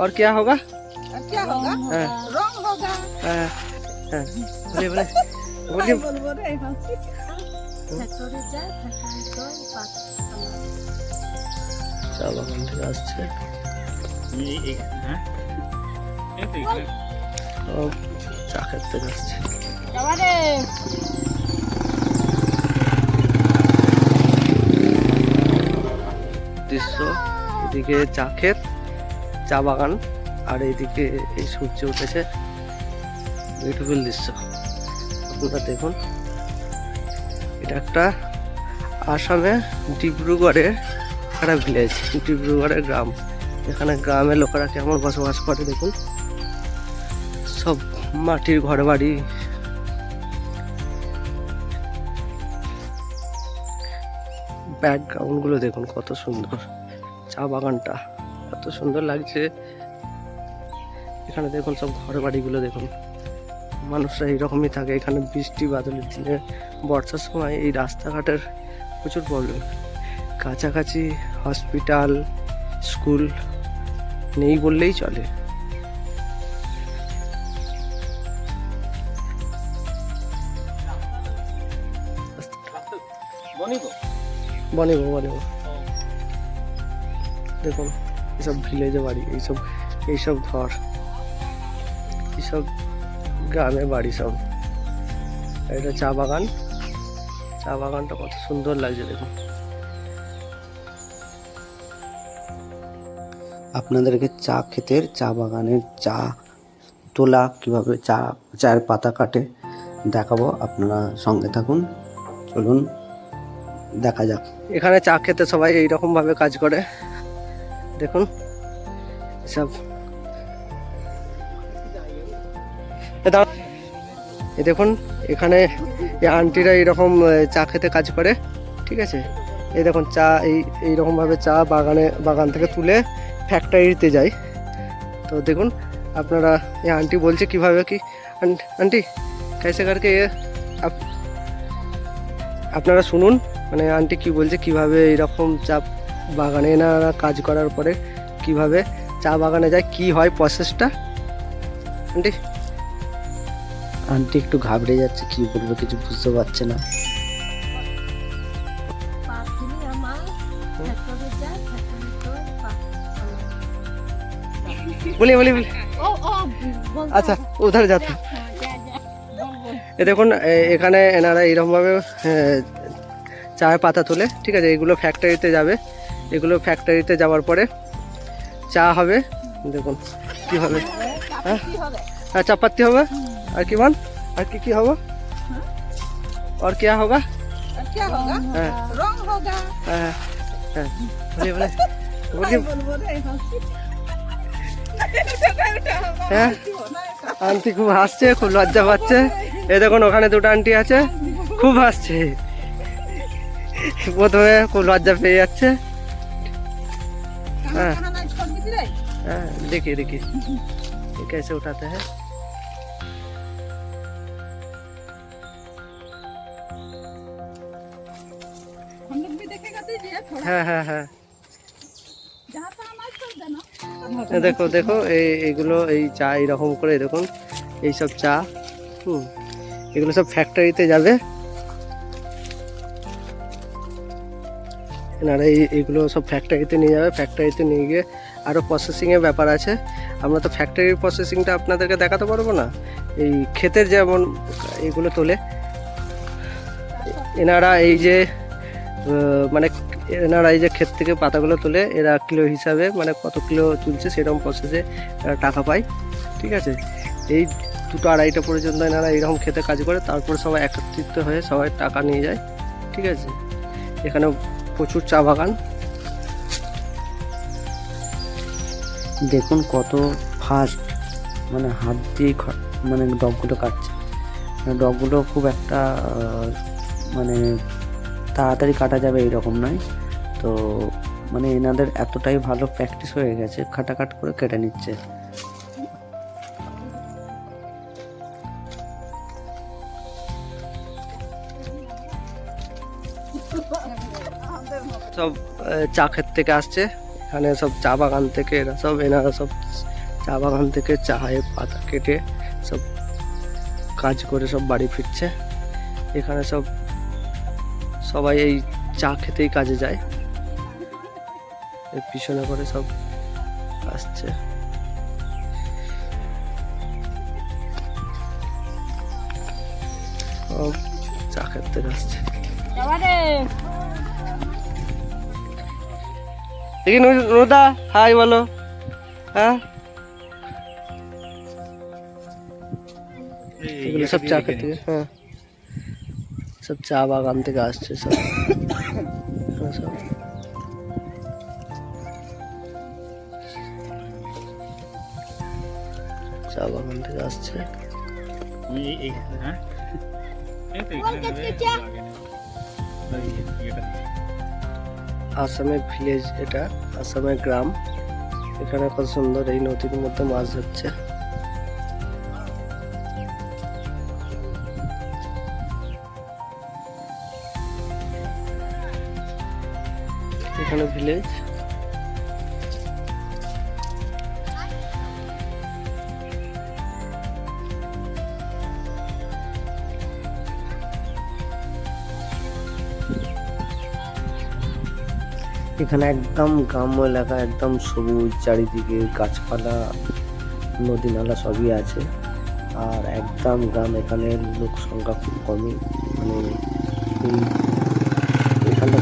और क्या होगा? क्या होगा? हाँ रंग होगा। हाँ हाँ बोलिए बोलिए बोलिए। बोल रहे हैं। চা বাগান থেকে আসছে ও চা খেতে আসছে। দৃশ্য এদিকে চা ক্ষেত, চা বাগান, আর এইদিকে এই সূর্য উঠেছে। বিউটিফুল দৃশ্য আপনারা দেখুন। এটা একটা আসামে ডিব্রুগড়ের একটা ভিলেজ, ডিব্রুগড়ের গ্রাম। এখানে গ্রামের লোকেরা কেমন বসবাস করে দেখুন। সব মাটির ঘর বাড়ি, ব্যাকগ্রাউন্ড গুলো দেখুন কত সুন্দর। চা বাগানটা এত সুন্দর লাগছে। এখানে দেখুন সব ঘর বাড়িগুলো দেখুন। মানুষরা এইরকমই থাকে এখানে। বৃষ্টি বাদলের দিনে, বর্ষার সময় এই রাস্তাঘাটের প্রচুর প্রবলেম। কাছাকাছি হসপিটাল, স্কুল নেই বললেই চলে। বনিব দেখুন এইসব ভিলেজে বাড়ি, এইসব ঘর, এইসব গ্রামে বাড়ি সব। এটা চা বাগান। চা বাগানটা কত সুন্দর লাগছে দেখুন। আপনাদেরকে চা ক্ষেতের, চা বাগানের চা তোলা, কীভাবে চায়ের পাতা কাটে দেখাবো। আপনারা সঙ্গে থাকুন, চলুন দেখা যাক। এখানে চা খেতে সবাই এইরকম ভাবে কাজ করে দেখুন। সব এই দেখুন এখানে এই আন্টিরা এইরকম চা খেতে কাজ করে, ঠিক আছে। এই দেখুন চা এইরকম ভাবে চা বাগান থেকে তুলে ফ্যাক্টরিতে যায়। তো দেখুন আপনারা, এই আন্টি বলছে কিভাবে কি। আন্টি कैसे करके ये আপনারা শুনুন, মানে আন্টি কি বলছে, কিভাবে এইরকম চা বাগানে এনারা কাজ করার পরে কিভাবে চা বাগানে যায়, কি হয় প্রসেসটা। আন্টি আন্টি একটু ঘাবড়ে যাচ্ছে, কি বলবো কিছু বুঝতে পারছে না। বলি আচ্ছা উধার যাতে। এ দেখুন এখানে এনারা এইরকমভাবে চায়ের পাতা তোলে, ঠিক আছে। এগুলো ফ্যাক্টরিতে যাবে। এগুলো ফ্যাক্টরিতে যাওয়ার পরে চা হবে। দেখুন কি হবে। হ্যাঁ চাপাতি হবে। আর কি মান, আর কি হবে, और क्या होगा? क्या होगा? रंग होगा। হ্যাঁ হ্যাঁ বলিয়ে बोल रहे हैं। হ্যাঁ আন্টি খুব হাসছে, খুব লজ্জা পাচ্ছে। এই দেখুন ওখানে দুটো আন্টি আছে, খুব হাসছে। প্রথমে খুব লজ্জা পেয়ে যাচ্ছে। हाँ हाँ देखिए ये कैसे उठाते हैं। हम लोग भी देखेगा दीजिए थोड़ा। हाँ हाँ हाँ जहाँ पर हमारे कर देना। দেখো দেখো এইগুলো এই চা এইরকম করে দেখুন এইসব চা এগুলো সব ফ্যাক্টরিতে যাবে। এনারা এইগুলো সব ফ্যাক্টরিতে নিয়ে যাবে। ফ্যাক্টরিতে নিয়ে গিয়ে আরও প্রসেসিংয়ের ব্যাপার আছে। আমরা তো ফ্যাক্টরির প্রসেসিংটা আপনাদেরকে দেখাতে পারবো না। এই ক্ষেতের যেমন এইগুলো তোলে এনারা, এই যে মানে এনারা এই যে ক্ষেত থেকে পাতাগুলো তোলে, এরা কিলো হিসাবে মানে কত কিলো তুলছে সেরকম প্রসেসে টাকা পায়, ঠিক আছে। এই 2টা-2:30টা পর্যন্ত এনারা এইরকম খেতে কাজ করে, তারপর সবাই একত্রিত হয়ে সবাই টাকা নিয়ে যায়, ঠিক আছে। এখানে প্রচুর চা বাগান। দেখুন কত ফাস্ট, মানে হাত দিয়ে মানে ডগগুলো কাটছে। ডগগুলো খুব একটা মানে তাড়াতাড়ি কাটা যাবে এইরকম নয়। তো মানে এনাদের এতটাই ভালো প্র্যাকটিস হয়ে গেছে, খাটাখাট করে কেটে নিচ্ছে। সব চা ক্ষেত থেকে আসছে। এখানে সব চা বাগান থেকে এনারা সব চা বাগান থেকে চায়ের পাতা কেটে সব কাজ করে সব বাড়ি ফিরছে। এখানে সবাই এই চা খেতেই কাজে যায়। এর পিছনে করে সব আসছে। সব চা খেতে আসছে। দেখি নুদা হাই বলো। হ্যাঁ, এগুলো সব চা খেতে, হ্যাঁ সব চা বাগান থেকে আসছে সব। সব চা বাগান থেকে আসছে। আসামের ভিলেজ, এটা আসামের গ্রাম। এখানে কত সুন্দর এই নদীর মধ্যে মাছ ধরছে। এখানে ভিলেজ। এখানে একদম গ্রাম্য এলাকা, একদম সবুজ, চারিদিকে গাছপালা, নদী নালা সবই আছে। আর একদম গ্রাম, এখানে লোক সংখ্যা খুব কমই। মানে এখানটা